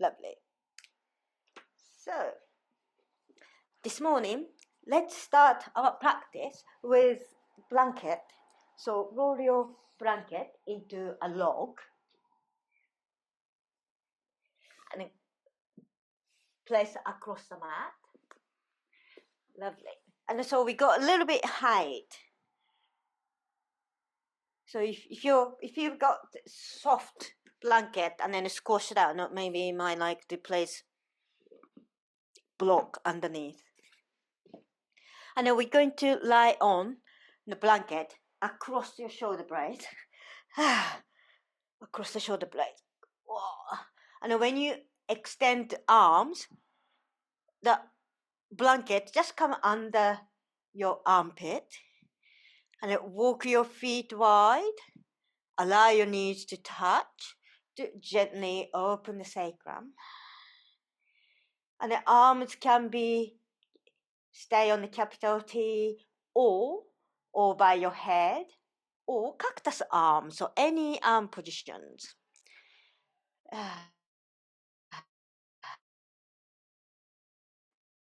Lovely. So, this morning, let's start our practice with blanket. So, roll your blanket into a log and place across the mat. Lovely. And so we got a little bit height. So if you've got soft blanket and then squash it out, not maybe you might like to place block underneath. And then we're going to lie on the blanket across your shoulder blade. Across the shoulder blade. Whoa. And then when you extend the arms, the blanket just come under your armpit. And then walk your feet wide. Allow your knees to touch. To gently open the sacrum. And the arms can be stay on the capital T or by your head or cactus arm, so any arm positions.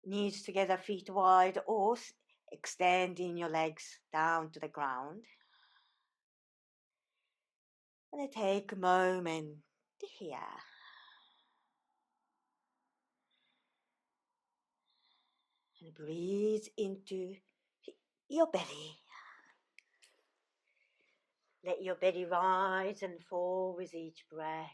Knees together, feet wide, or extending your legs down to the ground. And then take a moment here. And breathe into your belly. Let your belly rise and fall with each breath.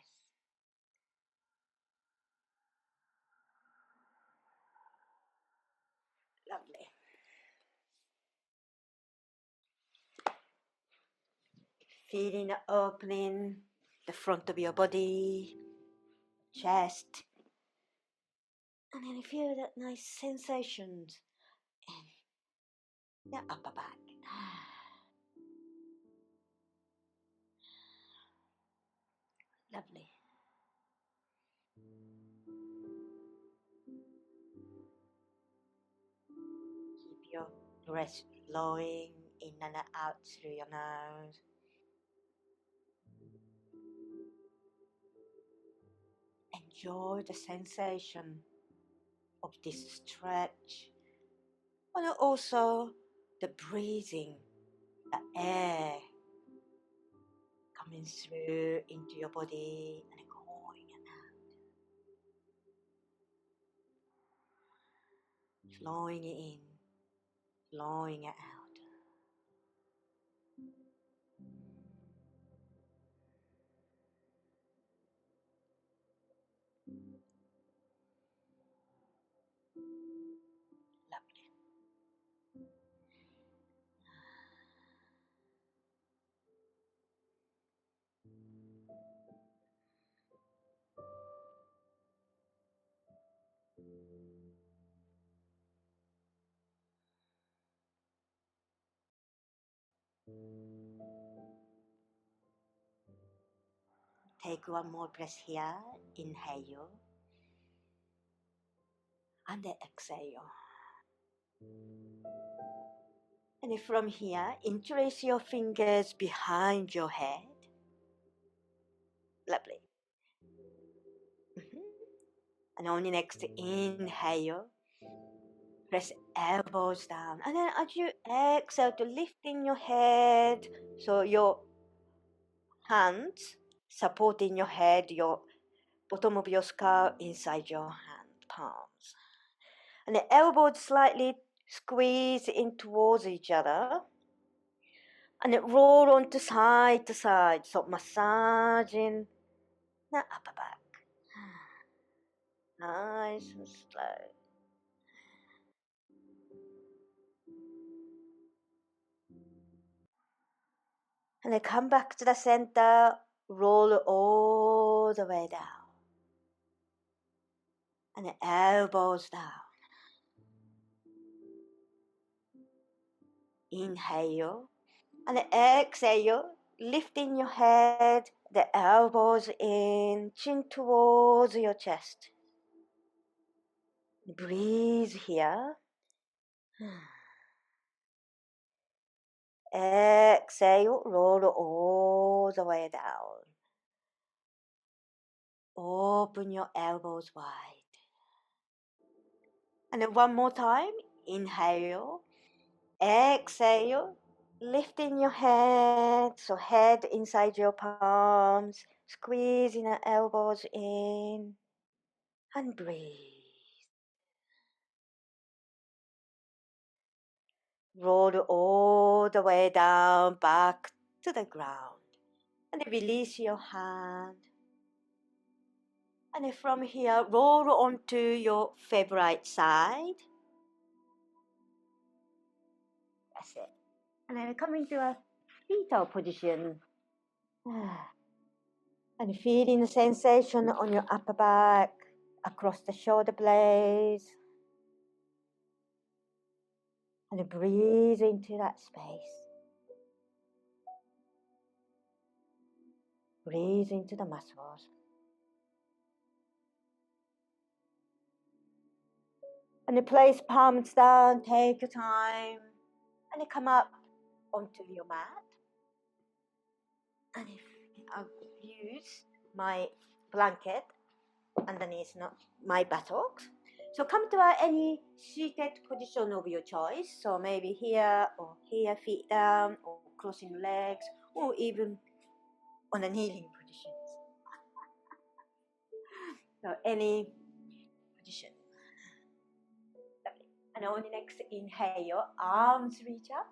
Lovely. Feeling the opening, the front of your body, chest. And then you feel that nice sensations in the upper back. Lovely. Keep your breath flowing in and out through your nose. Enjoy the sensation of this stretch, and also the breathing, the air coming through into your body and going and out, flowing in, flowing out. Lovely. Take one more breath here. Inhale and exhale. And from here, interlace your fingers behind your head. Lovely. And on the next inhale, press elbows down. And then as you exhale, to lifting your head, so your hands supporting your head, your bottom of your skull inside your hand palms. And the elbows slightly squeeze in towards each other. And it roll on to side, so massaging the upper back. Nice and slow. And then come back to the center, roll all the way down. And the elbows down. Inhale. And exhale, lifting your head, the elbows in, chin towards your chest. Breathe here. Exhale, roll all the way down. open your elbows wide. And then one more time, inhale, exhale, lifting your head, so head inside your palms, squeezing the elbows in, and breathe. Roll all the way down, back to the ground. And then release your hand. And then from here, roll onto your favorite side. That's it. And then come into a fetal position. And feeling the sensation on your upper back, across the shoulder blades. And breathe into that space. Breathe into the muscles. And place palms down, take your time. And come up onto your mat. And I'll use my blanket underneath my buttocks. So come to any seated position of your choice. So maybe here or here, feet down, or crossing legs, or even on a kneeling position. So any position. Lovely. And on the next inhale, arms reach up.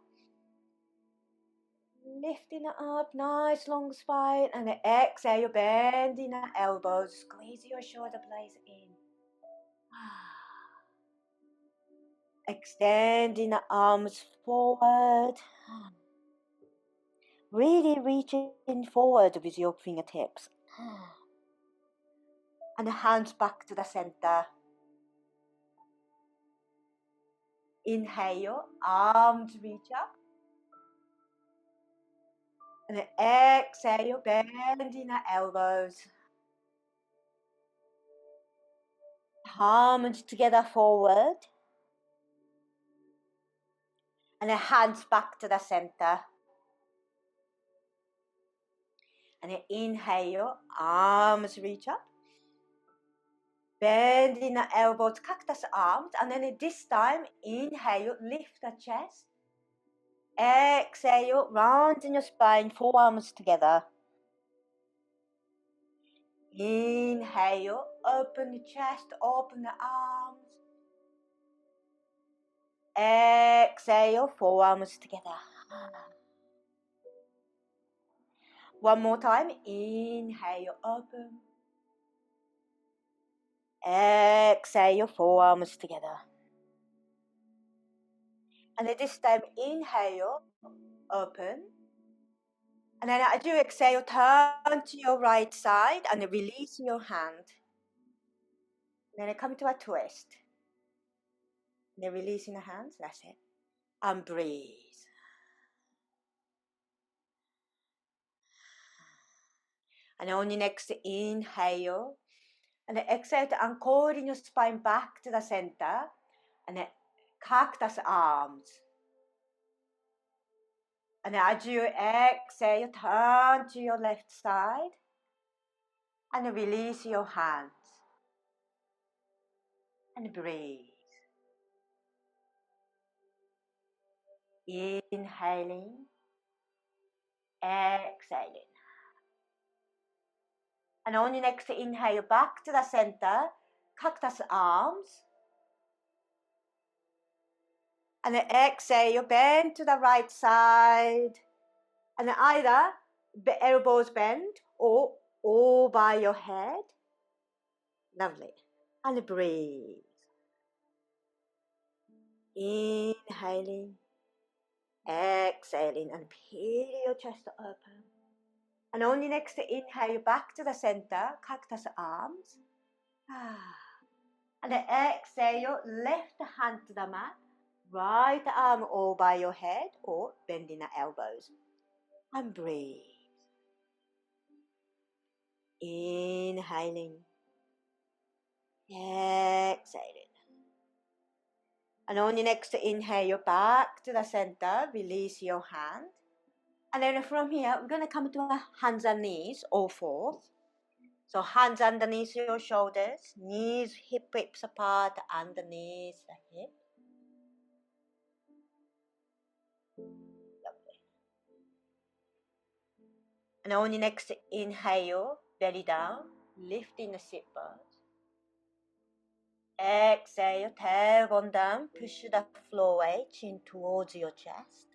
Lifting it up, nice long spine, and exhale, bending the elbows, squeeze your shoulder blades in. Extending the arms forward. Really reaching forward with your fingertips. And the hands back to the center. Inhale, arms reach up. And exhale, bending the elbows. Palms together forward. And the hands back to the center. And then inhale, arms reach up. Bending the elbows, cactus arms. And then this time, inhale, lift the chest. Exhale, rounding your spine, forearms together. Inhale, open the chest, open the arms. Exhale, forearms together. One more time. Inhale, open. Exhale, forearms together. And then this time, inhale, open. And then as you exhale, turn to your right side and release your hand. And then come to a twist. And then releasing the hands, that's it. And breathe. And on your next inhale, and then exhale to anchoring your spine back to the center, and then cactus arms. And then as you exhale, turn to your left side, and then release your hands. And breathe. Inhaling, exhaling. And on your next inhale, back to the center, cactus arms. And then exhale, bend to the right side. And then either the elbows bend or over your head. Lovely. And breathe. Inhaling, exhaling, and peel your chest open. And on the next inhale, back to the center, cactus arms. And then exhale, left hand to the mat, right arm over your head or bending the elbows. And breathe. Inhaling, exhaling. And on your next inhale, back to the center, release your hand. And then from here, we're going to come to our hands and knees, all fours. So hands underneath your shoulders, knees, hips apart underneath the hip. Lovely. And on your next inhale, belly down, lifting the sit bones. Exhale, tailbone down, push the floor away, chin towards your chest.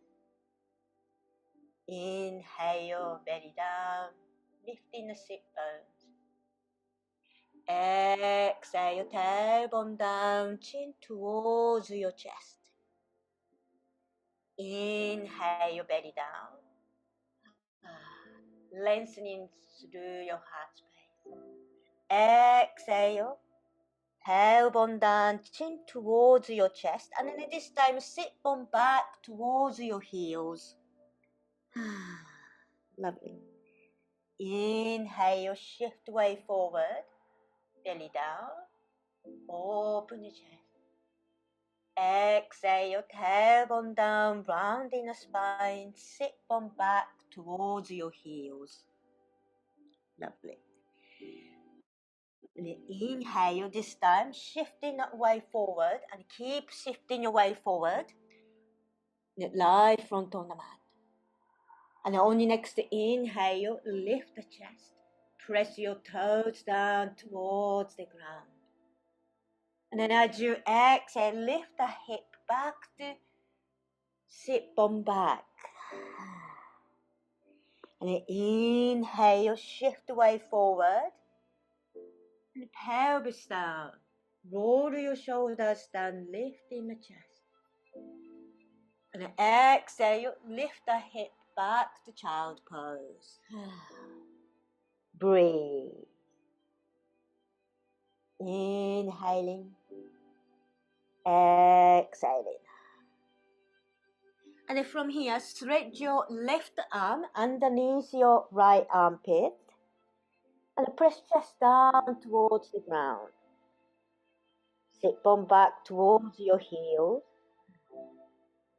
Inhale, belly down, lifting the sit bones. Exhale, tailbone down, chin towards your chest. Inhale, belly down. Lengthening through your heart space. Exhale, tailbone down, chin towards your chest. And then this time, sit bone back towards your heels. Lovely. Inhale, shift way forward, belly down, open your chest. Exhale, tailbone down, rounding the spine, sit bone back towards your heels. Lovely. And inhale this time, shifting that way forward, and keep shifting your way forward. Lie front on the mat. And on your next inhale, lift the chest. Press your toes down towards the ground. And then as you exhale, lift the hip back to sit bone back. And then inhale, shift the way forward. And pelvis down. Roll your shoulders down, lifting the chest. And then exhale, lift the hip back to child pose. Breathe. Inhaling. Exhaling. And then from here, stretch your left arm underneath your right armpit. And press chest down towards the ground. Sit bone back towards your heels.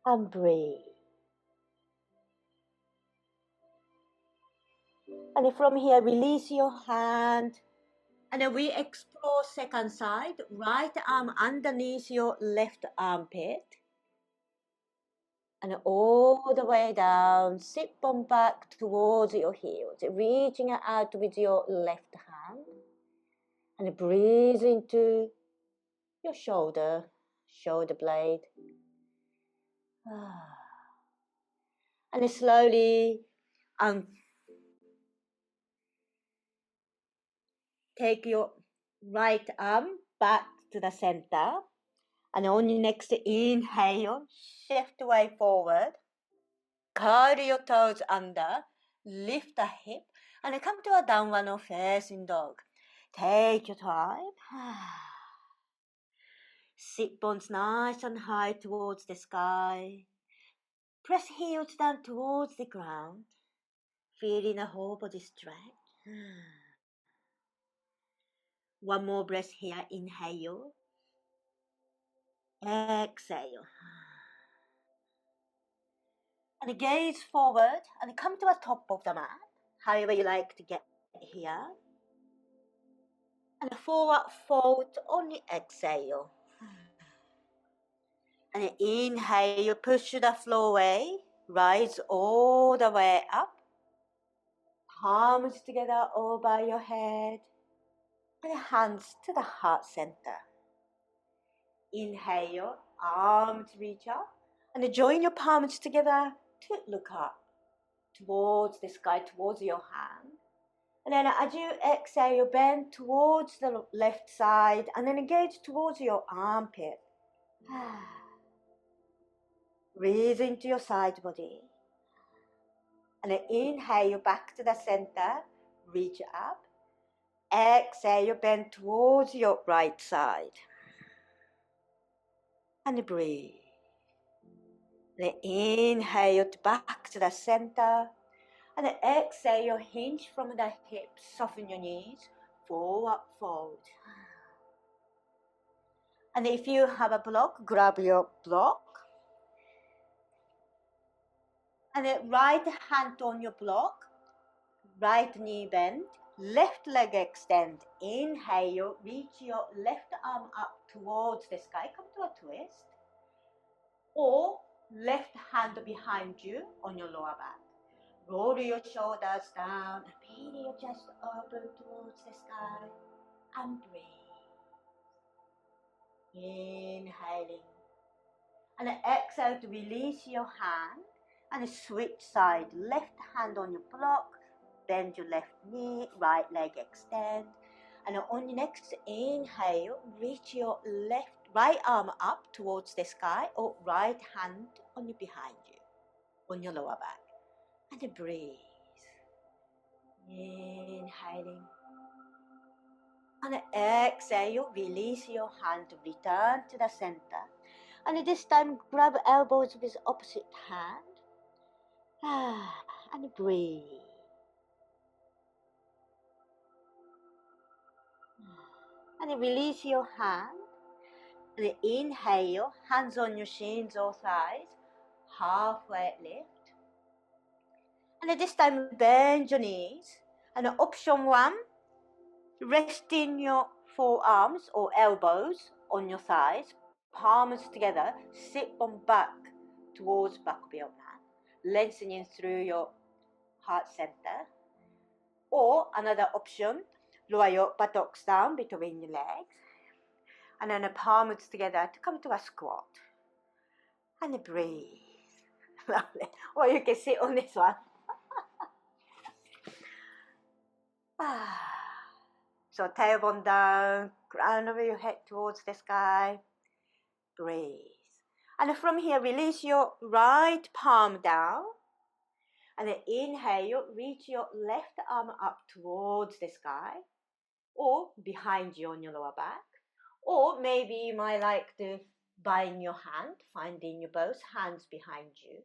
And breathe. And then from here, release your hand. And then we explore second side. Right arm underneath your left armpit. And all the way down, sit bone back towards your heels, reaching out with your left hand. And breathe into your shoulder blade. And slowly take your right arm back to the center. And on your next inhale, shift way forward. Curl your toes under, lift the hip, and come to a downward facing dog. Take your time. Sit bones nice and high towards the sky. Press heels down towards the ground. Feeling the whole body stretch. One more breath here. Inhale. Exhale. And gaze forward and come to the top of the mat. However you like to get here. And forward fold, only exhale. And inhale, push the floor away. Rise all the way up. Palms together over your head. And hands to the heart center. Inhale, arms reach up. And join your palms together to look up. Towards the sky, towards your hand. And then as you exhale, you bend towards the left side and then engage towards your armpit. Breathe into your side body. And then inhale back to the center, reach up. Exhale, you bend towards your right side. And breathe. Then inhale back to the center. And then exhale, hinge from the hips, soften your knees, forward fold. And if you have a block, grab your block. And then right hand on your block, right knee bend, left leg extend. Inhale, reach your left arm up towards the sky. Come to a twist. Or left hand behind you on your lower back. Roll your shoulders down and feel your chest open towards the sky. And breathe. Inhaling. And exhale to release your hand. And switch side. Left hand on your block. Bend your left knee. Right leg extend. And on your next inhale, reach your right arm up towards the sky, or right hand on your behind you, on your lower back. And breathe. Inhaling. And exhale, release your hand to return to the center. And this time, grab elbows with opposite hand. And breathe. And release your hand. And inhale, hands on your shins or thighs, halfway lift. And this time, bend your knees. And option 1, resting your forearms or elbows on your thighs, palms together, sit on back towards back of your mat, lengthening through your heart center. Or another option, lower your buttocks down between your legs, and then the palms together to come to a squat. And breathe. Lovely. Or you can sit on this one. So tailbone down, crown of your head towards the sky. Breathe. And from here, release your right palm down. And then inhale, reach your left arm up towards the sky, or behind you on your lower back. Or maybe you might like to bind your hand, finding your both hands behind you.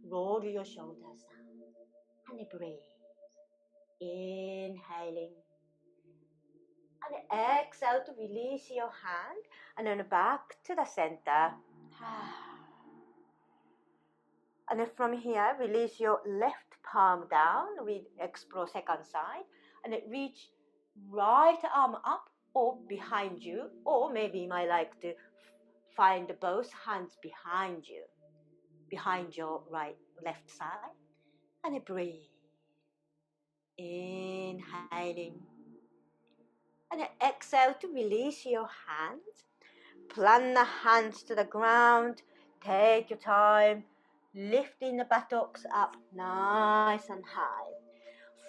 Roll your shoulders down. And breathe. Inhaling. And exhale to release your hand. And then back to the center. And then from here, release your left palm down. We explore second side. And then reach right arm up or behind you. Or maybe you might like to find both hands behind you, behind your left side. And breathe. Inhaling. And exhale to release your hands. Plant the hands to the ground. Take your time. Lifting the buttocks up nice and high.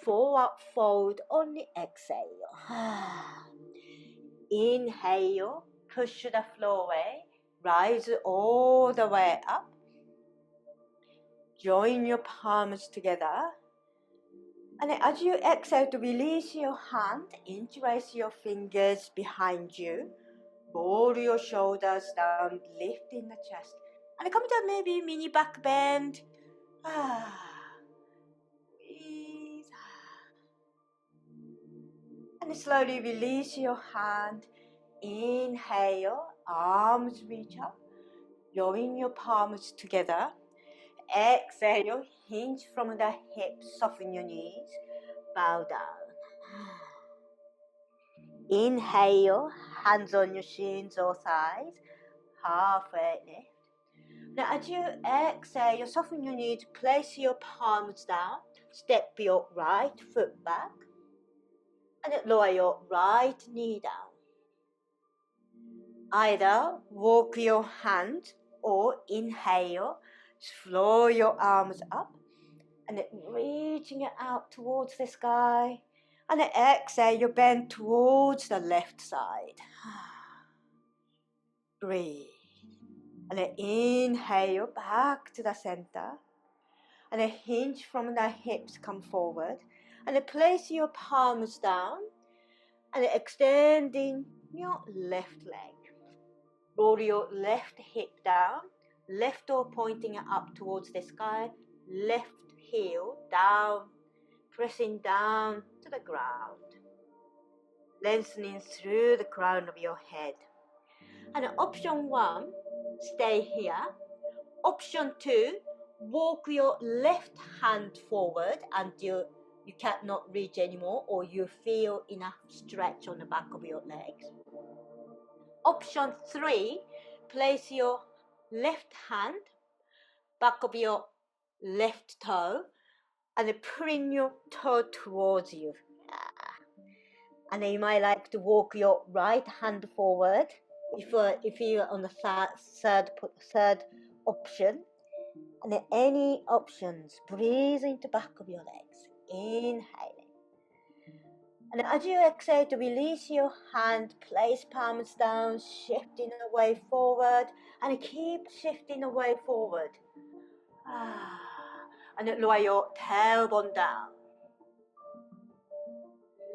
Forward fold on the exhale. Inhale. Push the floor away. Rise all the way up. Join your palms together. And as you exhale to release your hand, interlace your fingers behind you. Roll your shoulders down, lifting the chest. And come to maybe mini back bend. Breathe. And slowly release your hand. Inhale, arms reach up. Join your palms together. Exhale, hinge from the hips, soften your knees. Bow down. Inhale, hands on your shins or thighs, halfway lift. Now as you exhale, you soften your knees, place your palms down, step your right foot back, and then lower your right knee down. Either walk your hand or inhale, flow your arms up, and then reaching it out towards the sky. And then exhale, you bend towards the left side. Breathe. And then inhale back to the center. And then hinge from the hips, come forward. And then place your palms down. And then extending your left leg. Roll your left hip down. Left toe pointing up towards the sky. Left heel down. Pressing down to the ground. Lengthening through the crown of your head. And option 1, stay here. Option 2, walk your left hand forward until you cannot reach anymore, or you feel enough stretch on the back of your legs. Option 3, place your left hand back of your left toe and bring your toe towards you. And then you might like to walk your right hand forward if you're on the third option. And then any options, breathe into back of your legs, inhaling. And as you exhale to release your hand, place palms down, shifting away forward, and keep shifting away forward. And then lower your tailbone down.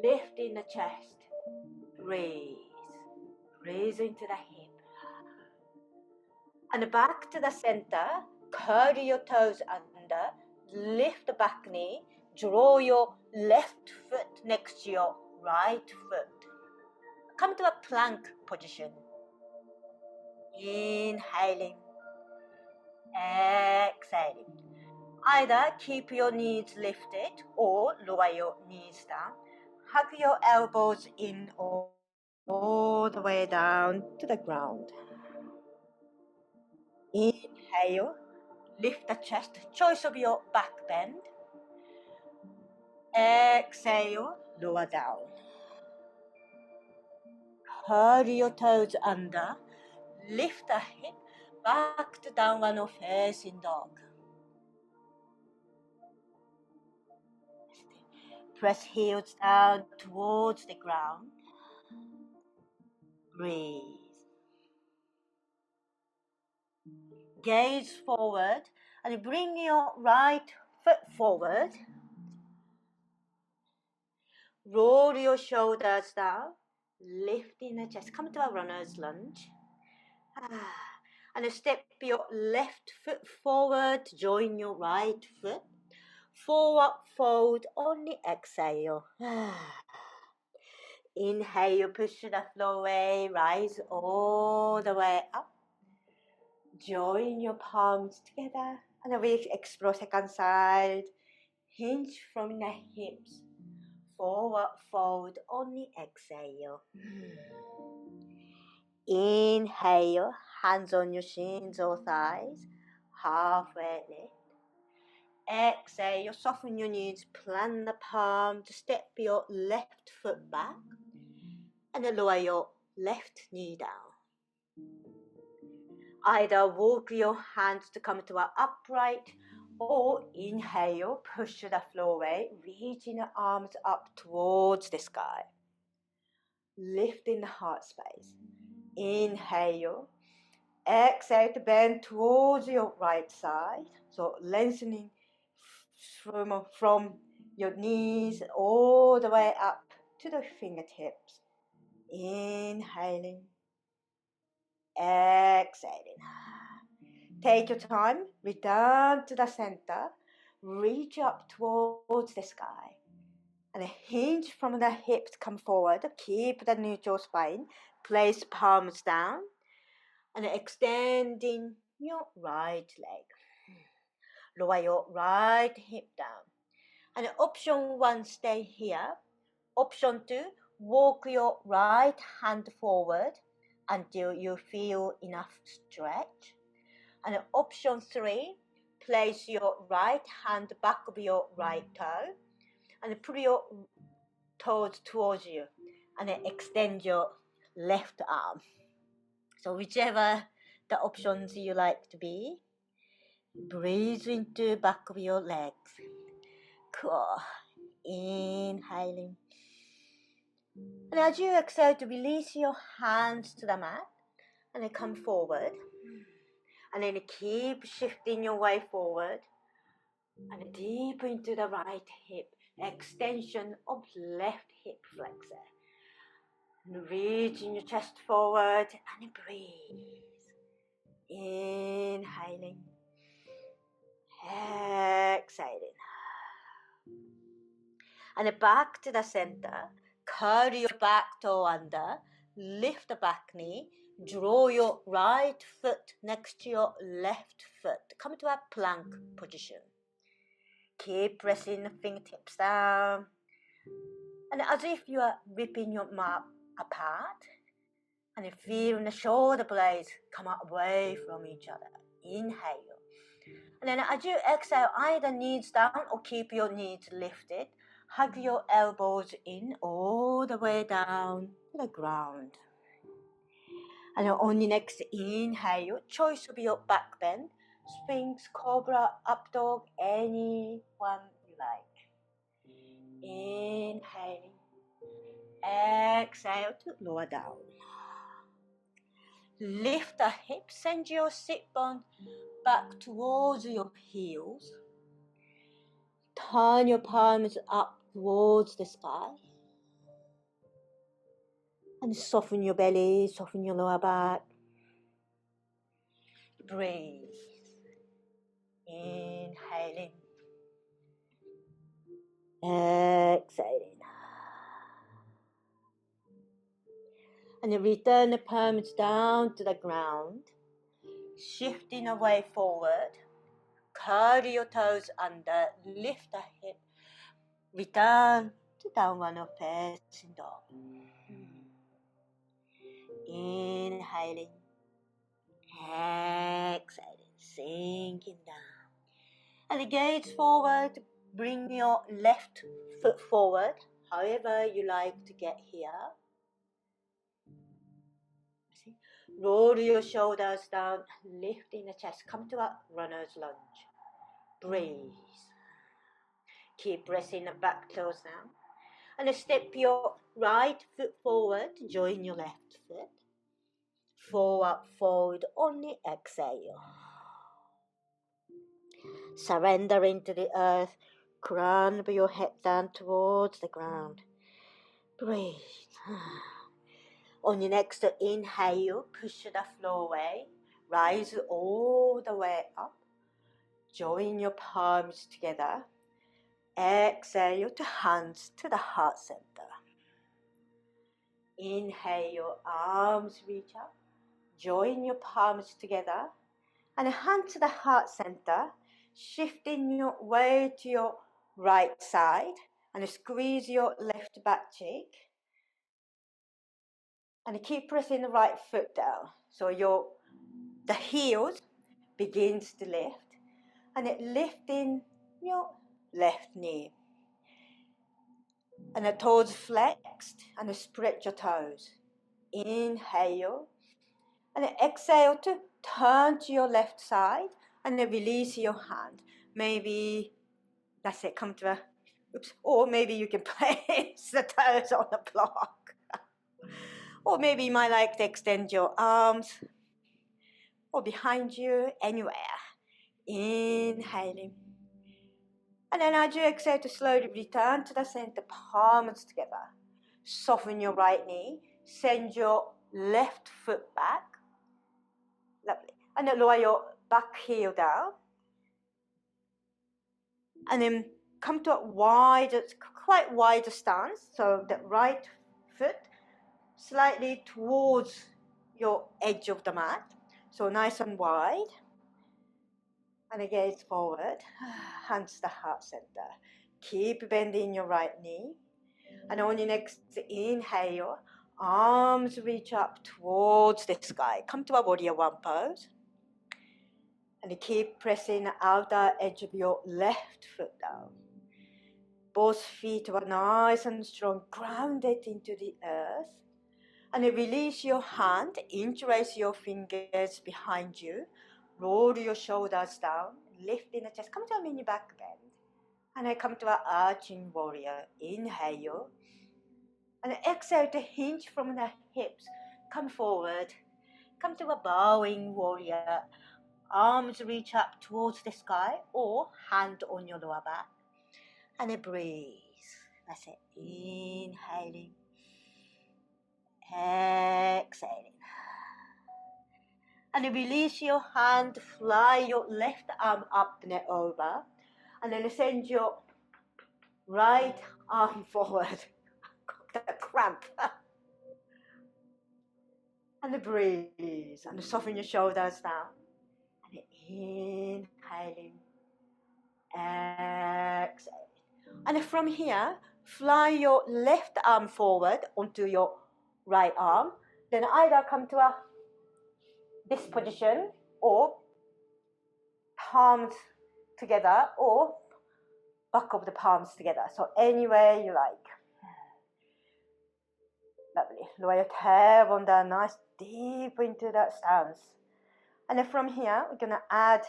Lifting the chest. Breathe. Breathe into the hip. And back to the center. Curl your toes under. Lift the back knee. Draw your left foot next to your right foot. Come to a plank position. Inhaling. Exhaling. Either keep your knees lifted or lower your knees down. Hug your elbows in all the way down to the ground. Inhale, lift the chest, choice of your back bend. Exhale, lower down. Curl your toes under, lift the hip, back to downward facing dog. Press heels down towards the ground. Breathe. Gaze forward and bring your right foot forward. Roll your shoulders down, lifting the chest. Come to a runner's lunge. And step your left foot forward, join your right foot. Forward fold, only exhale. Inhale, push the floor away, rise all the way up. Join your palms together, and we explore second side. Hinge from the hips. Forward fold, only exhale. Inhale, hands on your shins or thighs. Halfway lift. Exhale, soften your knees, plant the palm to step your left foot back. And then lower your left knee down. Either walk your hands to come to an upright, or inhale, push the floor away, reaching the arms up towards the sky. Lifting the heart space. Inhale. Exhale to bend towards your right side. So lengthening from your knees all the way up to the fingertips. Inhaling. Exhaling. Take your time, return to the center, reach up towards the sky, and hinge from the hips, come forward, keep the neutral spine, place palms down, and extending your right leg. Lower your right hip down. And option 1, stay here. Option 2, walk your right hand forward until you feel enough stretch. And option 3, place your right hand back of your right toe and put your toes towards you and then extend your left arm. So whichever the options you like to be, breathe into back of your legs. Cool. Inhaling. And as you exhale to release your hands to the mat and then come forward. And then keep shifting your way forward and deep into the right hip, extension of left hip flexor. And reaching your chest forward and breathe. Inhaling, exhaling. And back to the center, curl your back toe under, lift the back knee, draw your right foot next to your left foot. Come to a plank position. Keep pressing the fingertips down. And as if you are ripping your mouth apart. And you feel the shoulder blades come away from each other. Inhale. And then as you exhale, either knees down or keep your knees lifted. Hug your elbows in all the way down to the ground. And on your next inhale, choice of your back bend, Sphinx, Cobra, Up Dog, any one you like. Inhale. Exhale to lower down. Lift the hips, send your sit bone back towards your heels. Turn your palms up towards the sky. And soften your belly, soften your lower back. Breathe. Inhaling. Exhaling. And then return the palms down to the ground. Shifting away forward. Curl your toes under. Lift the hip. Return to downward facing dog. Inhaling. Exhaling. Sinking down. And gaze forward. Bring your left foot forward. However you like to get here. Roll your shoulders down, lifting the chest. Come to a runner's lunge. Breathe. Keep pressing the back toes down. And step your right foot forward. Join your left foot. Forward fold. Only exhale. Surrender into the earth. Crown your head down towards the ground. Breathe. On your next inhale, push the floor away. Rise all the way up. Join your palms together. Exhale to hands to the heart center. Inhale, your arms reach up. Join your palms together. And hand to the heart center. Shifting your weight to your right side. And squeeze your left back cheek. And keep pressing the right foot down. So the heels begins to lift. And lifting your left knee. And the toes flexed. And spread your toes. Inhale. And exhale to turn to your left side. And then release your hand. Maybe, that's it, come to a, oops. Or maybe you can place the toes on the block. Or maybe you might like to extend your arms. Or behind you, anywhere. Inhaling. And then as you exhale to slowly return to the center, palms together. Soften your right knee. Send your left foot back. Lovely. And then lower your back heel down. And then come to a quite wide stance. So the right foot slightly towards your edge of the mat. So nice and wide. And gaze forward. Hands to the heart center. Keep bending your right knee. And on your next inhale, arms reach up towards the sky. Come to a warrior one pose. And keep pressing the outer edge of your left foot down. Both feet are nice and strong, grounded into the earth. And release your hand, interlace your fingers behind you. Roll your shoulders down, lifting the chest. Come to a mini back bend. And I come to an arching warrior. Inhale. And exhale to hinge from the hips. Come forward. Come to a bowing warrior. Arms reach up towards the sky or hand on your lower back. And breathe. That's it. Inhaling. Exhaling. And release your hand. Fly your left arm up and over. And then send your right arm forward. Got the cramp. And breathe. And soften your shoulders down. And inhaling. Exhale. And from here, fly your left arm forward onto your right arm. Then either come to this position or palms together or back of the palms together. So any way you like. Lovely. Lower your tailbone down nice deep into that stance. And then from here, we're going to add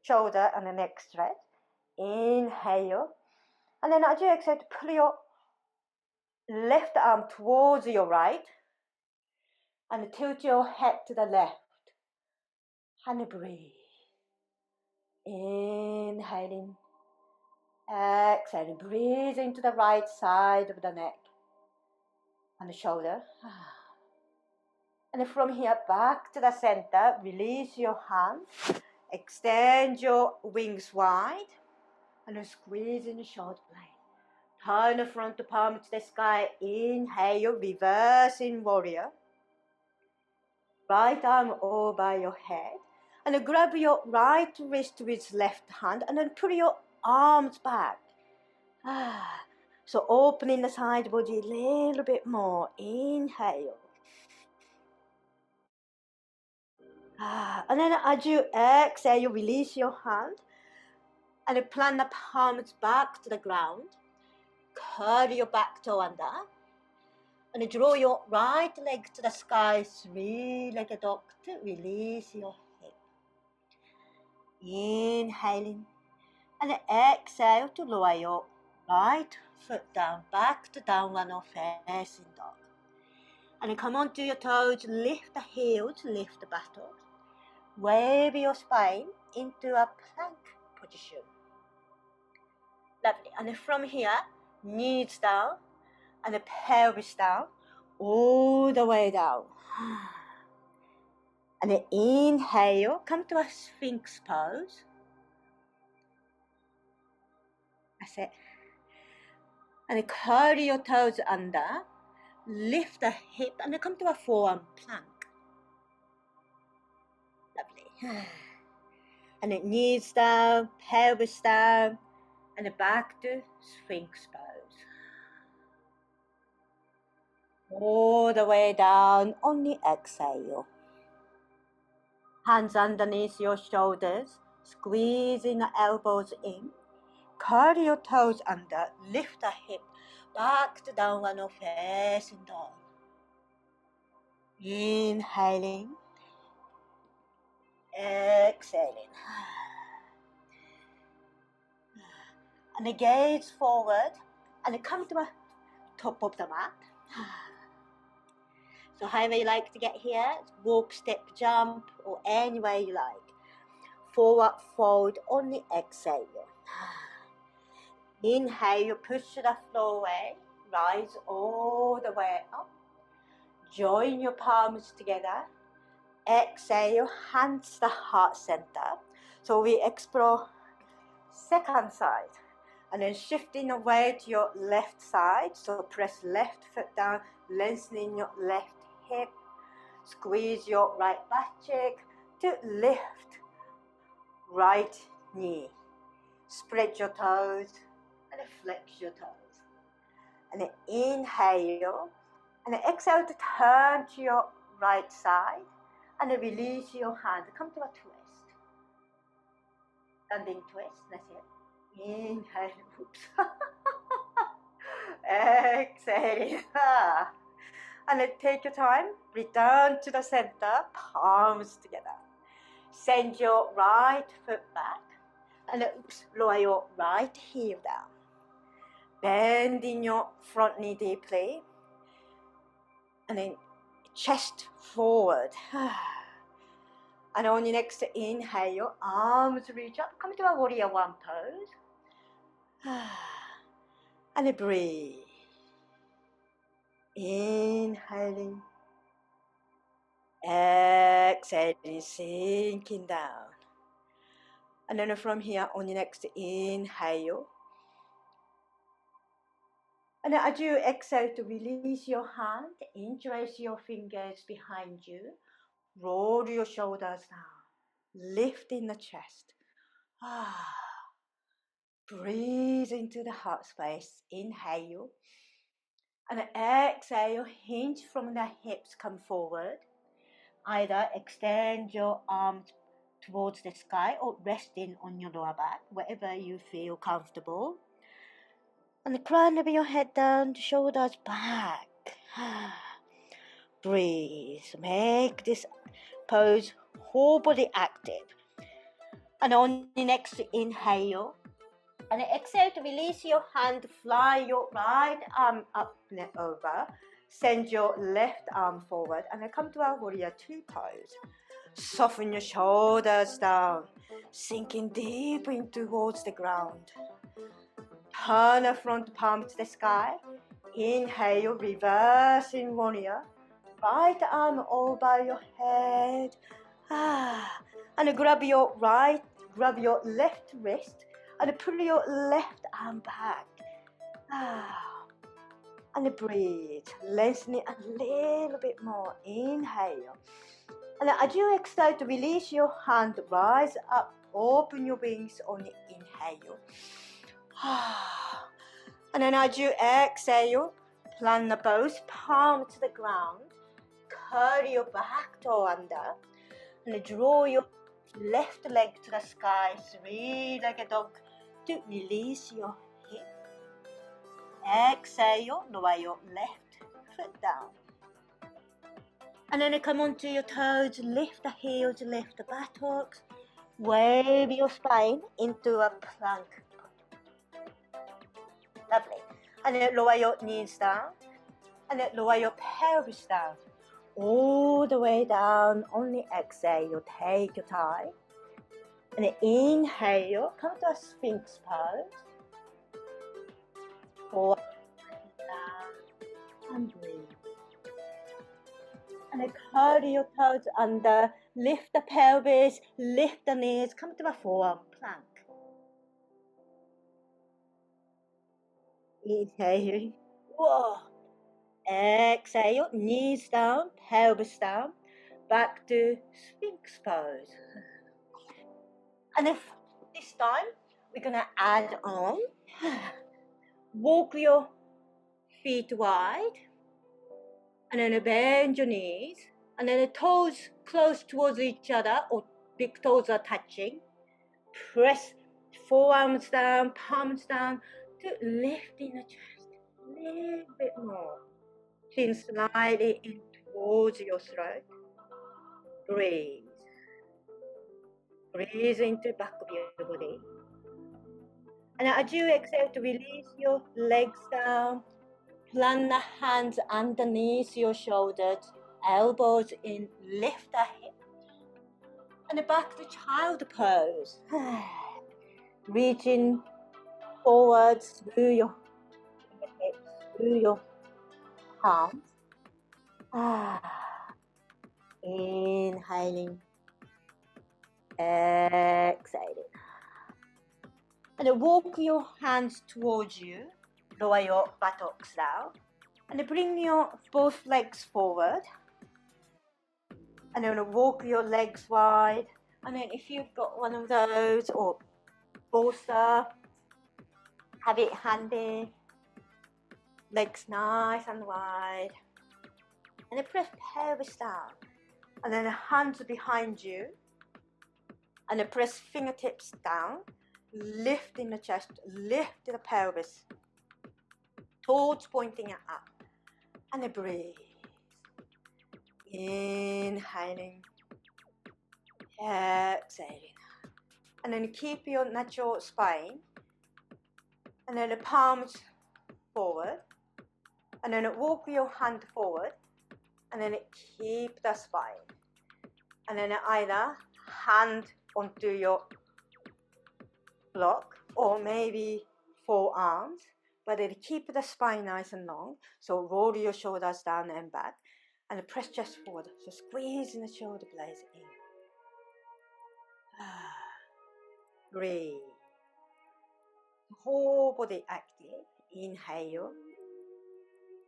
shoulder and the neck stretch. Inhale. And then as you exhale, pull your left arm towards your right. And tilt your head to the left. And breathe. Inhaling. Exhaling. Breathe into the right side of the neck. And the shoulder. And from here, back to the center. Release your hands. Extend your wings wide. And squeeze in the shoulder blade. Turn the front palm to the sky. Inhale, reverse in warrior. Right arm over your head. And grab your right wrist with left hand. And then pull your arms back. So opening the side body a little bit more. Inhale. And then as you exhale, you release your hand. And plant the palms back to the ground. Curl your back toe under. And draw your right leg to the sky, three-legged dog to release your hip. Inhaling. And exhale to lower your right foot down, back to downward facing dog. And come onto your toes, lift the heels, lift the buttocks. Wave your spine into a plank position. Lovely. And from here, knees down and the pelvis down, all the way down. And then inhale, come to a Sphinx pose. That's it. And curl your toes under, lift the hip, and then come to a forearm plank. Lovely. And then knees down, pelvis down, and then back to Sphinx pose. All the way down, only exhale. Hands underneath your shoulders, squeezing the elbows in. Curl your toes under, lift the hip, back to downward facing dog. Inhaling, exhaling. And gaze forward, and come to the top of the mat. So however you like to get here, walk, step, jump, or any way you like. Forward fold, only exhale. Inhale, push the floor away, rise all the way up. Join your palms together. Exhale, hands to the heart center. So we explore second side. And then shifting away to your left side. So press left foot down, lengthening your left hip. Squeeze your right butt cheek to lift right knee. Spread your toes and flex your toes. And then inhale. And then exhale to turn to your right side. And then release your hand. Come to a twist. Standing twist. That's it. Inhale. Oops. Exhale. And then take your time. Return to the center. Palms together. Send your right foot back. And then lower your right heel down. Bending your front knee deeply. And then chest forward. And on your next inhale, arms reach up. Come to a warrior one pose. And then breathe. Inhaling. Exhaling, sinking down. And then from here, on your next inhale. And then as you exhale to release your hand, interlace your fingers behind you. Roll your shoulders down. Lifting the chest. Breathe into the heart space. Inhale. And exhale, hinge from the hips, come forward. Either extend your arms towards the sky or resting on your lower back, wherever you feel comfortable. And the crown of your head down, the shoulders back. Breathe. Make this pose whole body active. And on the next inhale, and exhale to release your hand, fly your right arm up and over. Send your left arm forward and then come to our warrior two pose. Soften your shoulders down, sinking deep in towards the ground. Turn the front palm to the sky. Inhale, reverse in warrior. Right arm over your head. And grab your left wrist and pull your left arm back. And breathe, lengthen it a little bit more. Inhale. And as you exhale to release your hand, rise up, open your wings on the inhale. And then as you exhale, plant both palms to the ground, curl your back toe under, and draw your left leg to the sky, three-legged dog, to release your hip. Exhale, lower your left foot down. And then come onto your toes, lift the heels, lift the buttocks, wave your spine into a plank. Lovely. And then lower your knees down, and then lower your pelvis down. All the way down, on the exhale, you take your time. And then inhale, come to a Sphinx pose. Forward, down, and breathe. And then curl your toes under, lift the pelvis, lift the knees, come to a forearm plank. Inhale, whoa. Exhale, knees down, pelvis down, back to Sphinx pose. And if this time, we're gonna add on, walk your feet wide, and then bend your knees, and then the toes close towards each other, or big toes are touching. Press forearms down, palms down, to lift in the chest, a little bit more. Chin slightly in towards your throat. Breathe. Breathe into the back of your body. And as you exhale to release your legs down, plant the hands underneath your shoulders, elbows in, lift the hip. And back to child pose. Reaching forwards through your hips, through your palms. Inhaling. Exhaling. And then walk your hands towards you. Lower your buttocks down. And then bring your both legs forward. And then walk your legs wide. And then if you've got one of those or bolster, have it handy. Legs nice and wide. And then press pelvis down. And then hands behind you. And then press fingertips down. Lift in the chest, lift the pelvis. Toes pointing up. And then breathe. Inhaling. Exhaling. And then keep your natural spine. And then the palms forward. And then walk your hand forward. And then keep the spine. And then either hand onto your block or maybe forearms. But then keep the spine nice and long. So roll your shoulders down and back. And press chest forward. So squeeze in the shoulder blades in. Breathe. Whole body active. Inhale.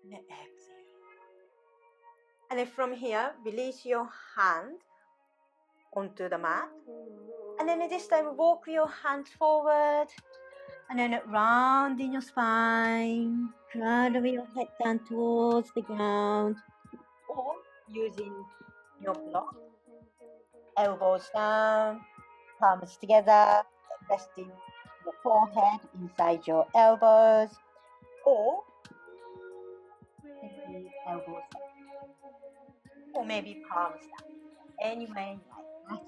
And exhale. And then from here, release your hand onto the mat. And then this time, walk your hands forward. And then round in your spine, curve your head down towards the ground, or using your block, elbows down, palms together, resting your forehead inside your elbows, or maybe elbows down, or maybe palms down. Any way you like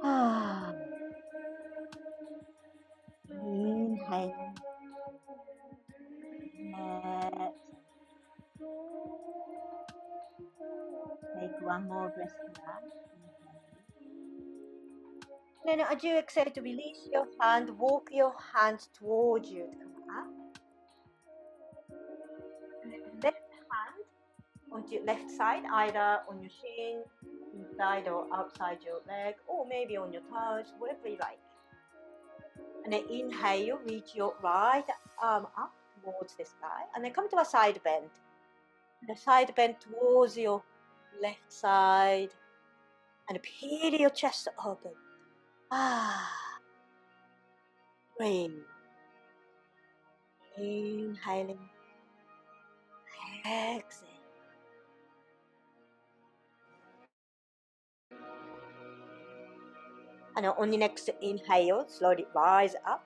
that. Inhale. Take one more breath here. Then as you exhale to release your hand, walk your hands towards you to come up. Left hand onto your left side, either on your shin, inside or outside your leg, or maybe on your toes, wherever you like. And then inhale, reach your right arm up towards the sky, and then come to a side bend. The side bend towards your left side, and peel your chest open. Breathe. Inhaling. Exhale. And on the next inhale, slowly rise up.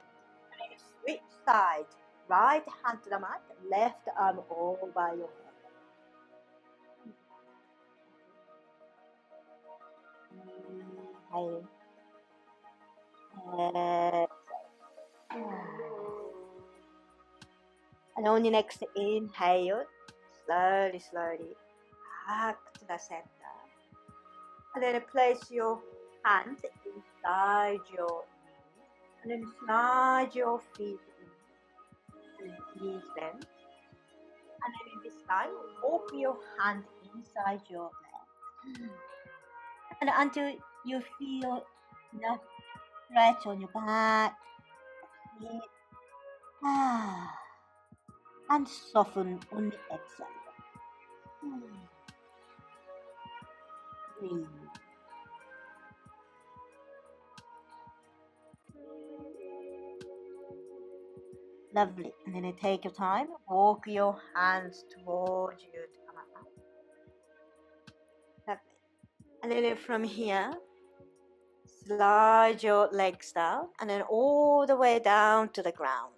And then switch sides. Right hand to the mat, left arm over your head. Inhaling. Exhale. And on the next inhale, slowly back to the center. And then place your hands inside your knees. And then slide your feet in. And then knees bend. And then this time, walk your hand inside your leg. And until you feel enough stretch on your back, feet. And soften on the exhale. Breathe. Lovely. And then take your time. Walk your hands towards you to come up. Lovely. And then from here, slide your legs down and then all the way down to the ground.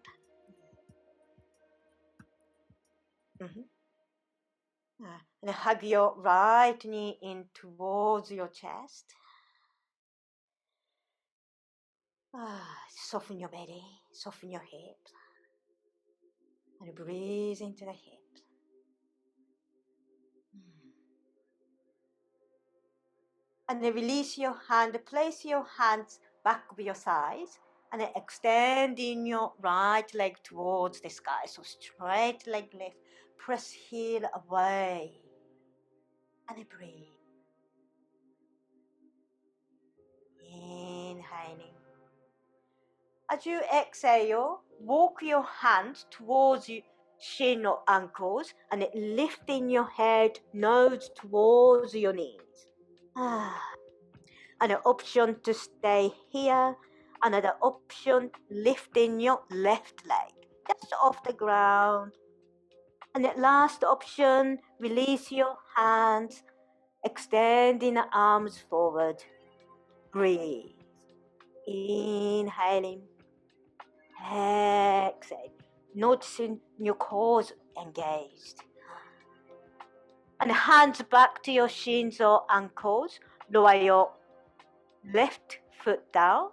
And hug your right knee in towards your chest. Soften your belly, soften your hips. And breathe into the hips. And then release your hand, place your hands back of your sides. And then extend in your right leg towards the sky. So straight leg lift. Press heel away. And then breathe. Inhaling. As you exhale, walk your hands towards your shin or ankles and then lifting your head, nose towards your knees. And an option to stay here. Another option, lifting your left leg just off the ground. And the last option, release your hands, extending the arms forward. Breathe. Inhaling. Exhale. Noticing your cores engaged. And hands back to your shins or ankles. Lower your left foot down,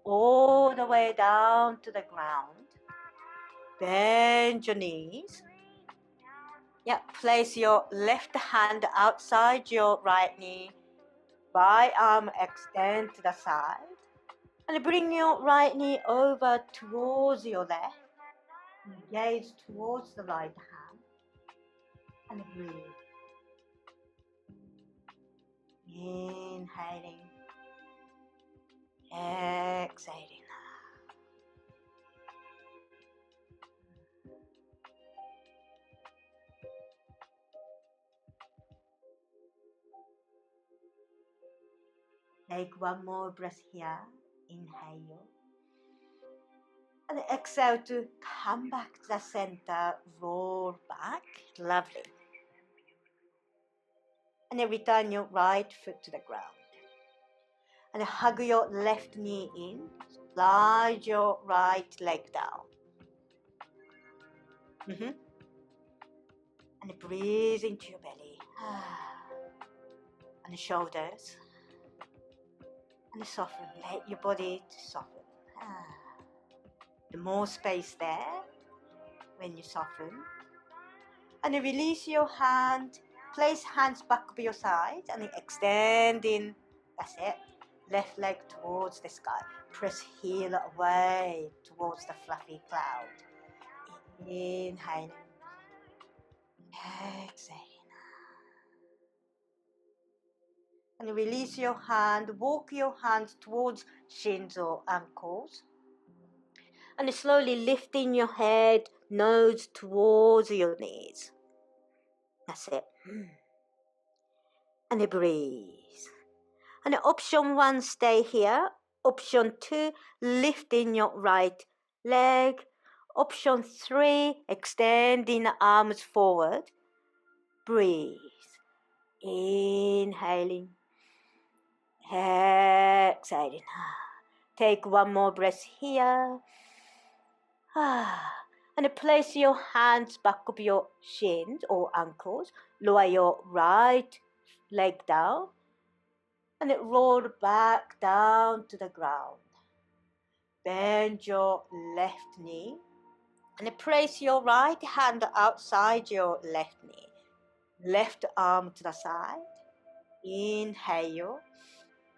all the way down to the ground. Bend your knees. Place your left hand outside your right knee. Right arm extend to the side. And bring your right knee over towards your left. And gaze towards the right hand. And breathe. Inhaling. Exhaling. Take one more breath here. Inhale. And exhale to come back to the center, roll back. Lovely. And then return your right foot to the ground. And hug your left knee in. Slide your right leg down. And breathe into your belly. And the shoulders. And soften. Let your body soften. The more space there when you soften. And release your hand. Place hands back of your side and extend in. That's it. Left leg towards the sky. Press heel away towards the fluffy cloud. Inhale. Exhale. And release your hand. Walk your hands towards shins or ankles. And slowly lifting your head, nose towards your knees. That's it. And breathe. And option 1, stay here. Option 2, lifting your right leg. Option 3, extending the arms forward. Breathe. Inhaling. Exhaling. Take one more breath here. And place your hands back of your shins or ankles. Lower your right leg down. And roll back down to the ground. Bend your left knee. And place your right hand outside your left knee. Left arm to the side. Inhale.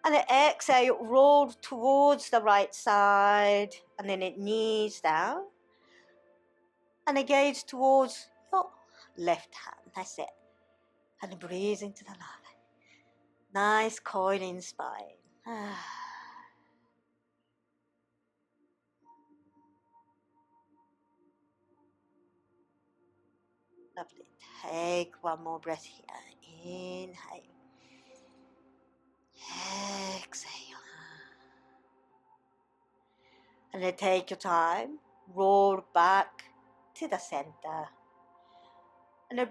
And exhale, roll towards the right side. And then it knees down. And gaze towards your left hand. That's it. And breathe into the left. Nice coiling spine. Lovely. Take one more breath here. Inhale. Exhale. And then take your time. Roll back to the center. And then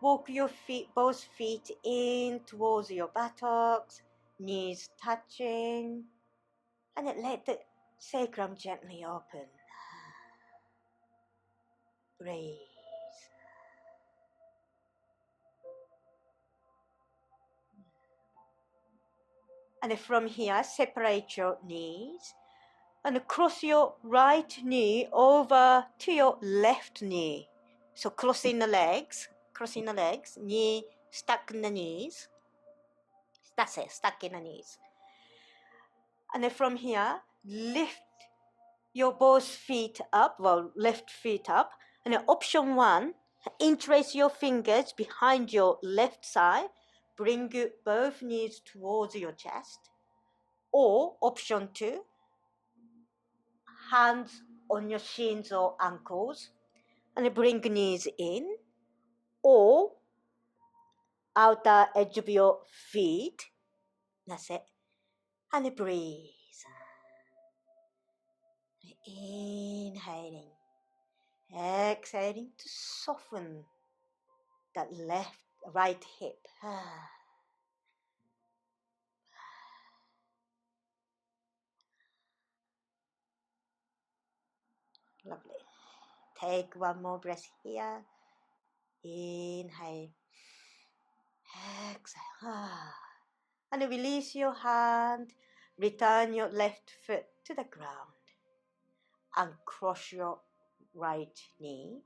walk your feet, both feet in towards your buttocks. Knees touching. And then let the sacrum gently open. Breathe. And from here, separate your knees. And cross your right knee over to your left knee. So crossing the legs, knee stuck in the knees. That's it, stuck in the knees. And then from here, lift your both feet up, left feet up. And then option 1, interlace your fingers behind your left side. Bring both knees towards your chest. Or option 2, hands on your shins or ankles. And bring knees in. Or outer edge of your feet. That's it. And breathe. Inhaling. Exhaling to soften that right hip. Lovely. Take one more breath here. Inhale. Exhale. And release your hand. Return your left foot to the ground. And cross your right knee.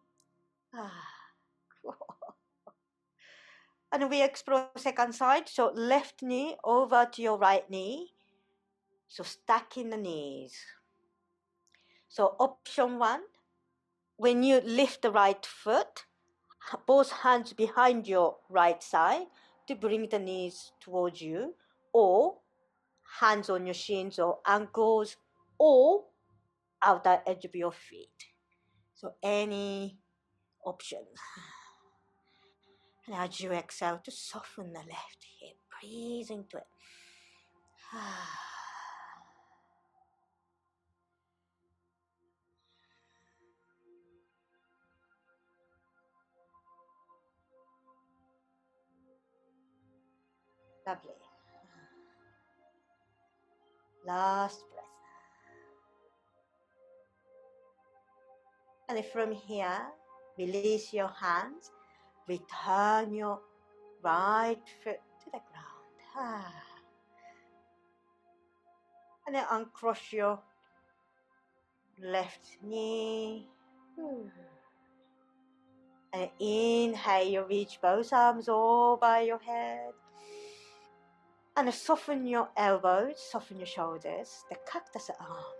And we explore second side. So left knee over to your right knee. So stacking the knees. So option 1, when you lift the right foot, both hands behind your right side to bring the knees towards you, or hands on your shins or ankles, or outer edge of your feet. So any option. And as you exhale, to soften the left hip, breathe into it. Lovely. Last breath. And from here, release your hands. Return your right foot to the ground. And then uncross your left knee. And inhale, you reach both arms over your head. And soften your elbows, soften your shoulders, the cactus arm.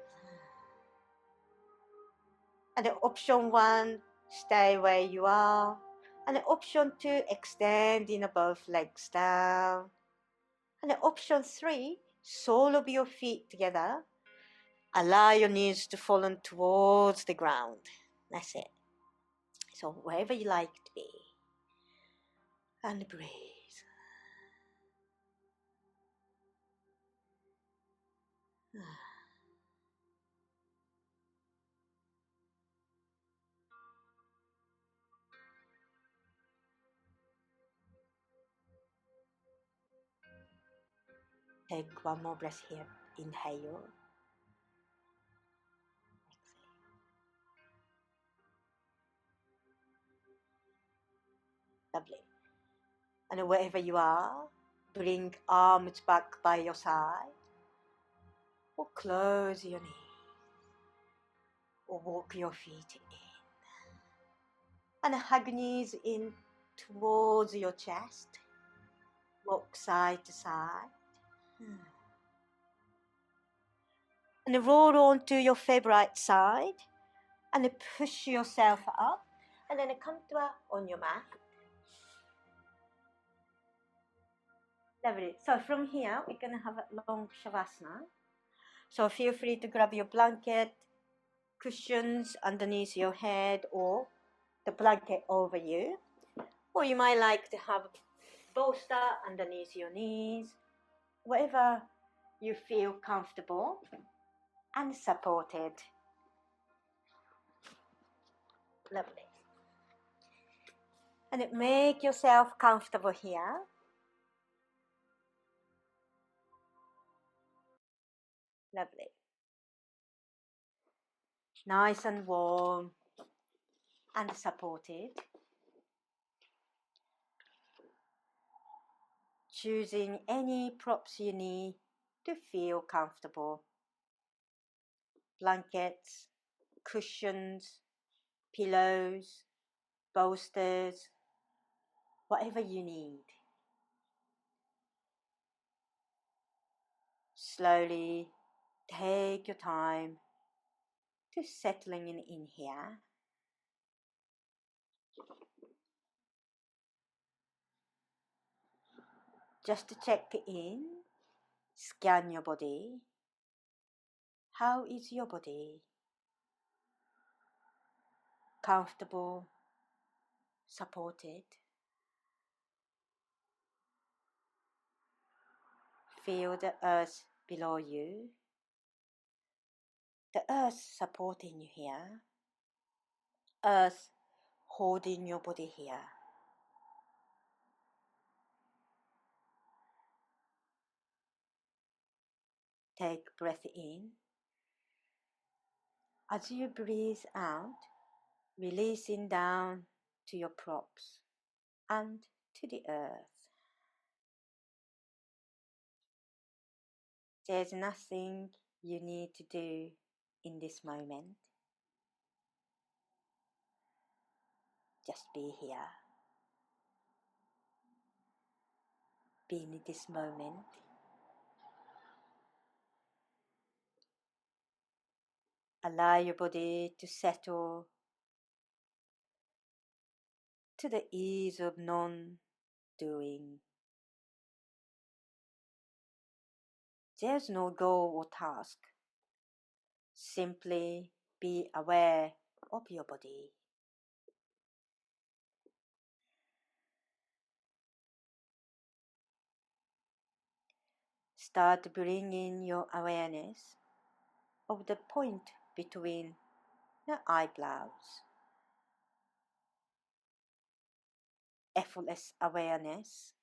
And option 1, stay where you are. And option 2, extend in both legs down. And option 3, sole of your feet together. Allow your knees to fall towards the ground. That's it. So wherever you like to be. And breathe. Take one more breath here. Inhale. Lovely. And wherever you are, bring arms back by your side. Or close your knees. Or walk your feet in. And hug knees in towards your chest. Walk side to side. And roll onto your favorite side. And push yourself up. And then come to on your mat. Lovely. So from here, we're going to have a long Savasana. So feel free to grab your blanket, cushions underneath your head, or the blanket over you. Or you might like to have a bolster underneath your knees. Whatever you feel comfortable and supported. Lovely. And make yourself comfortable here. Lovely. Nice and warm and supported. Choosing any props you need to feel comfortable. Blankets, cushions, pillows, bolsters, whatever you need. Slowly take your time to settling in here. Just to check in, scan your body. How is your body? Comfortable, supported. Feel the earth below you. The earth supporting you here. Earth holding your body here. Take breath in. As you breathe out, releasing down to your props and to the earth. There's nothing you need to do in this moment. Just be here. Be in this moment. Allow your body to settle to the ease of non-doing. There's no goal or task. Simply be aware of your body. Start bringing your awareness of the point between the eyebrows. Effortless awareness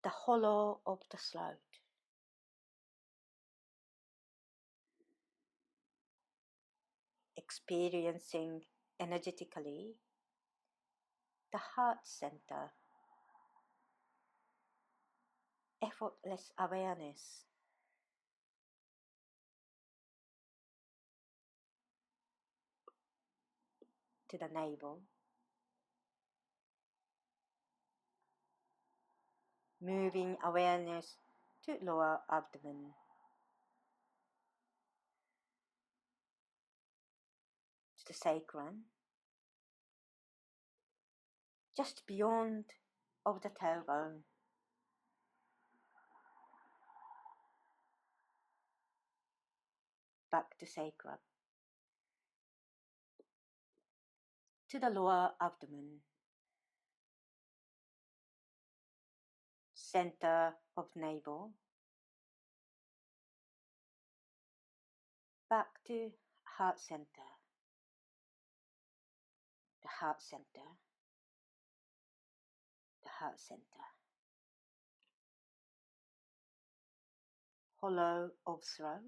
the hollow of the throat. Experiencing energetically the heart center, effortless awareness to the navel, moving awareness to lower abdomen, to the sacrum, just beyond of the tailbone, back to sacrum, to the lower abdomen, center of navel, back to heart center, the heart center, the heart center. Hollow of throat,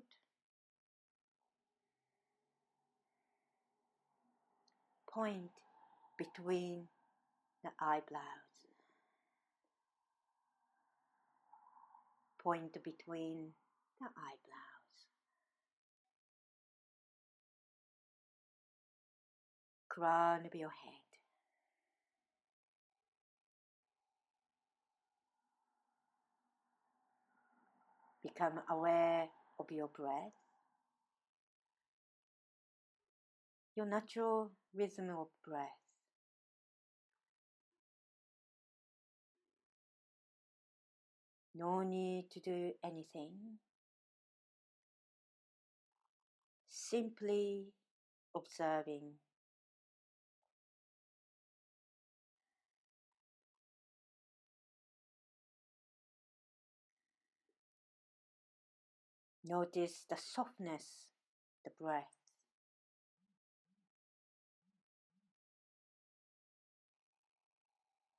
point between the eyebrows, point between the eyebrows, crown of your head, become aware of your breath, your natural rhythm of breath. No need to do anything. Simply observing. Notice the softness, the breath.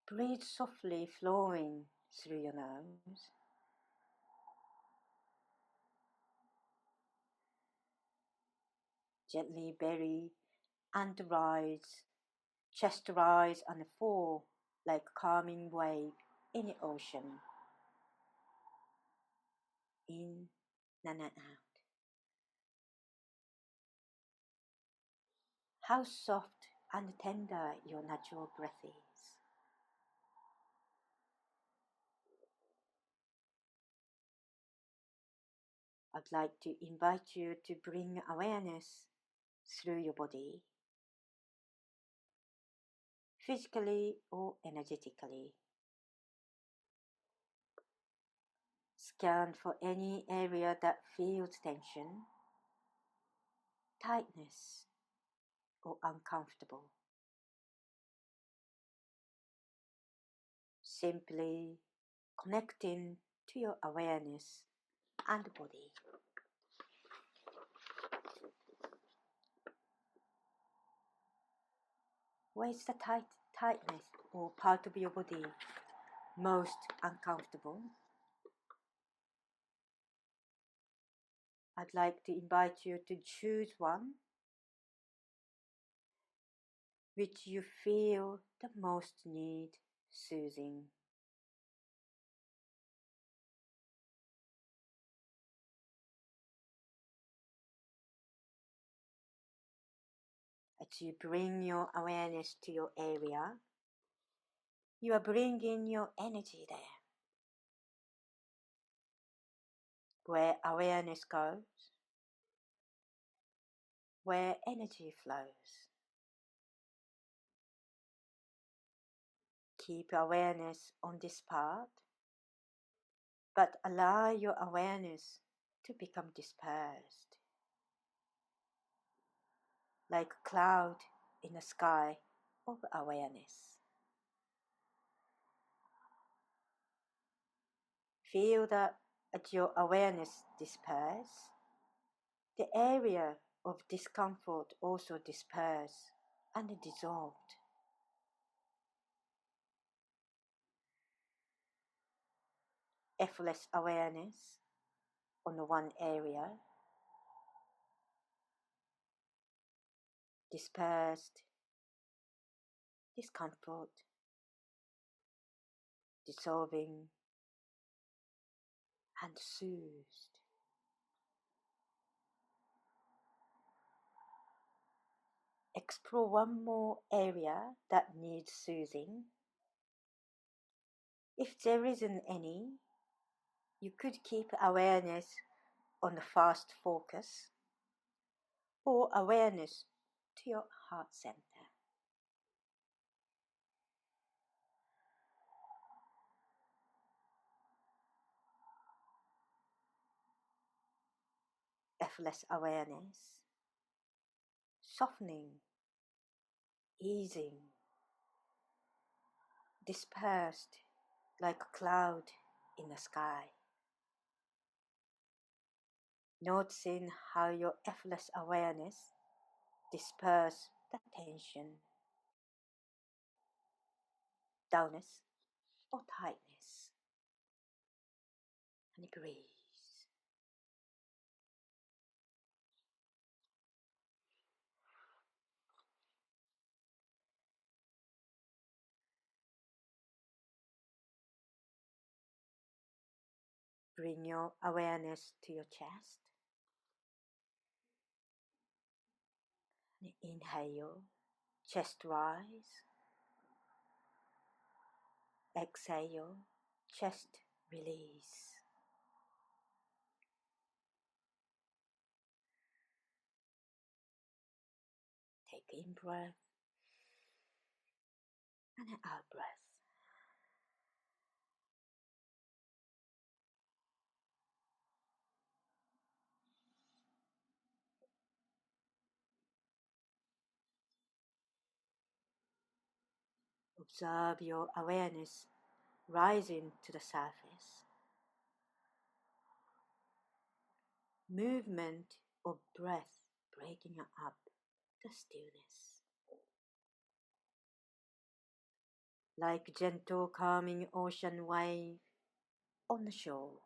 Breathe softly flowing through your nose. Gently belly and rise, chest rise and fall like calming wave in the ocean. In and out. How soft and tender your natural breath is. I'd like to invite you to bring awareness through your body, physically or energetically. Scan for any area that feels tension, tightness, or uncomfortable. Simply connecting to your awareness and body. Where is the tightness or part of your body most uncomfortable? I'd like to invite you to choose one which you feel the most need soothing. As you bring your awareness to your area, you are bringing your energy there. Where awareness goes, where energy flows. Keep awareness on this part, but allow your awareness to become dispersed, like a cloud in the sky of awareness. Feel that as your awareness disperses, the area of discomfort also disperses and dissolved. effortless awareness on the one area, dispersed discomfort, dissolving and soothed. Explore one more area that needs soothing. If there isn't any, you could keep awareness on the first focus or awareness to your heart center. Effortless awareness, softening, easing, dispersed like a cloud in the sky. Noticing how your effortless awareness disperses the tension, dullness, or tightness, and breathe. Bring your awareness to your chest. And inhale, chest rise. Exhale, chest release. Take in breath and an out breath. Observe your awareness rising to the surface. Movement of breath breaking up the stillness. Like gentle calming ocean wave on the shore.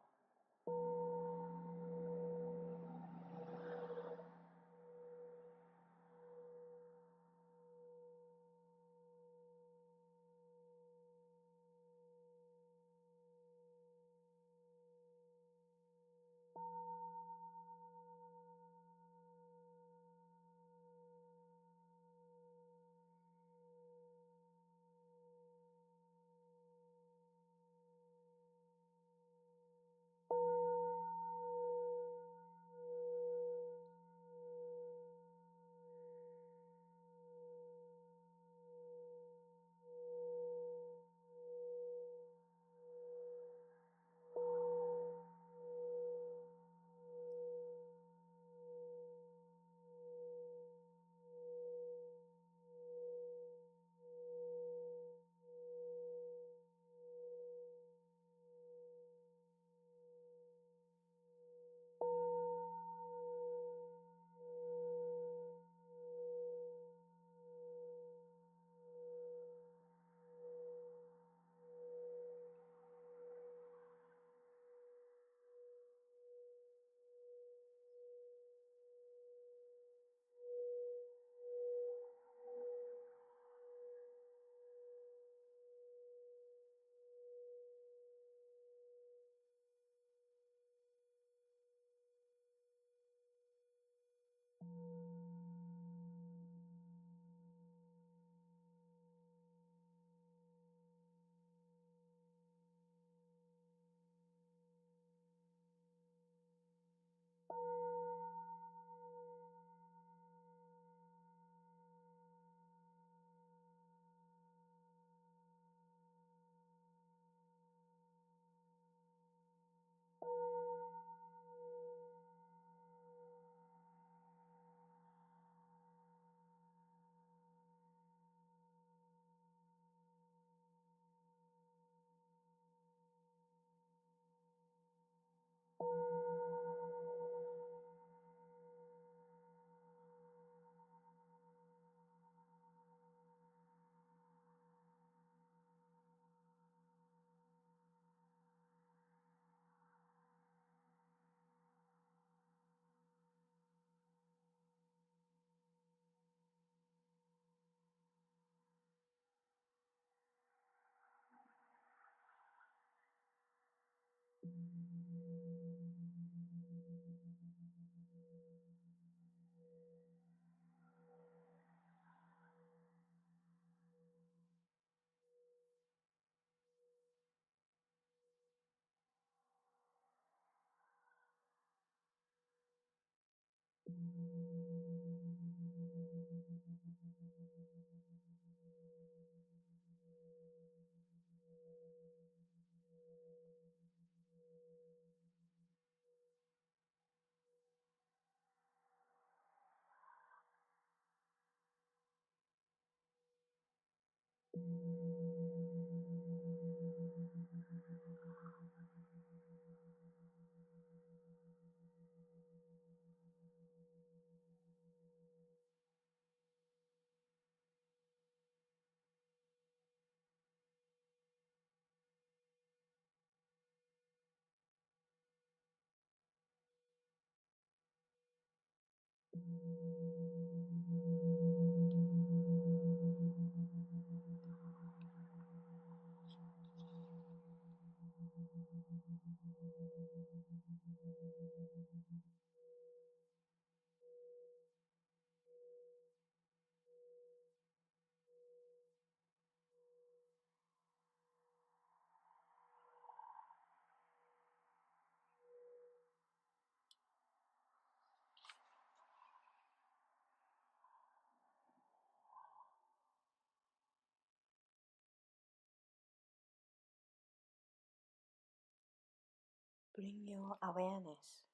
Bring your awareness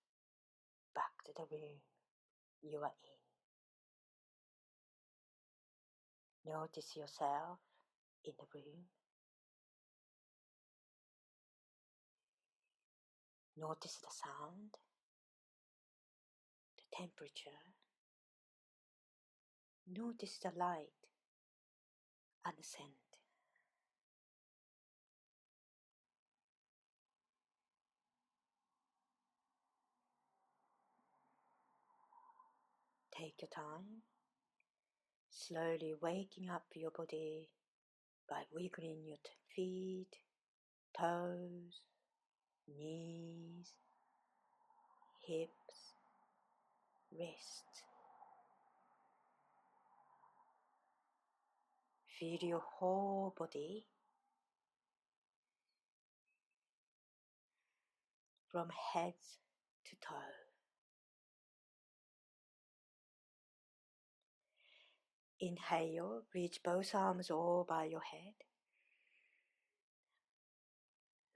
back to the room you are in. Notice yourself in the room. Notice the sound, the temperature. Notice the light and the scent. Take your time, slowly waking up your body by wiggling your feet, toes, knees, hips, wrists. Feel your whole body from head to toe. Inhale, reach both arms over your head.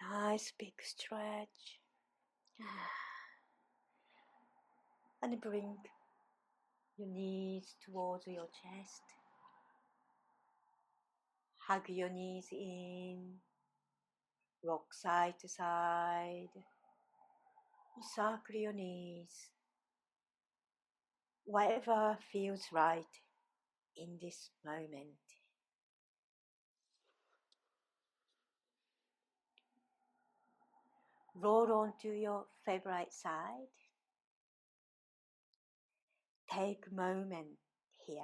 Nice big stretch. And bring your knees towards your chest. Hug your knees in. Rock side to side. Circle your knees. Whatever feels right in this moment. Roll onto your favorite side. Take a moment here.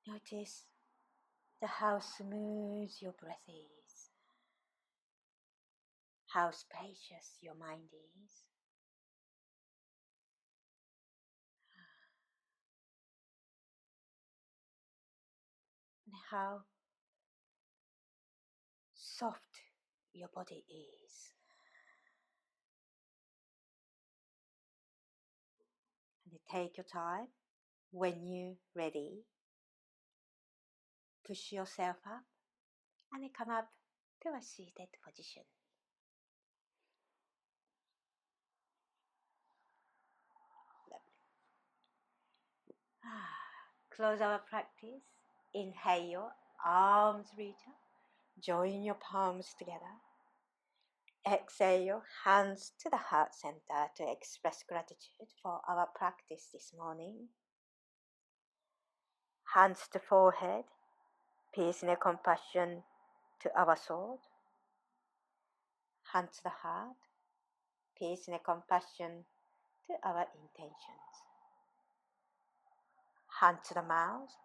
Notice how smooth your breath is. How spacious your mind is. And how soft your body is. And take your time. When you're ready, push yourself up and come up to a seated position. Close our practice. Inhale, arms reach up. Join your palms together. Exhale, hands to the heart center to express gratitude for our practice this morning. Hands to forehead, peace and compassion to our soul. Hands to the heart, peace and compassion to our intentions. Hands to the mouth,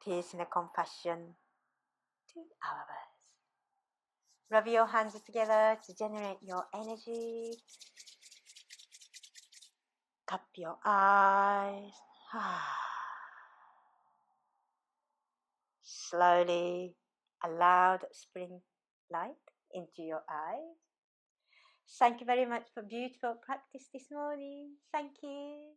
peace and compassion to our words. Rub your hands together to generate your energy. Cup your eyes. Slowly allow the spring light into your eyes. Thank you very much for beautiful practice this morning. Thank you.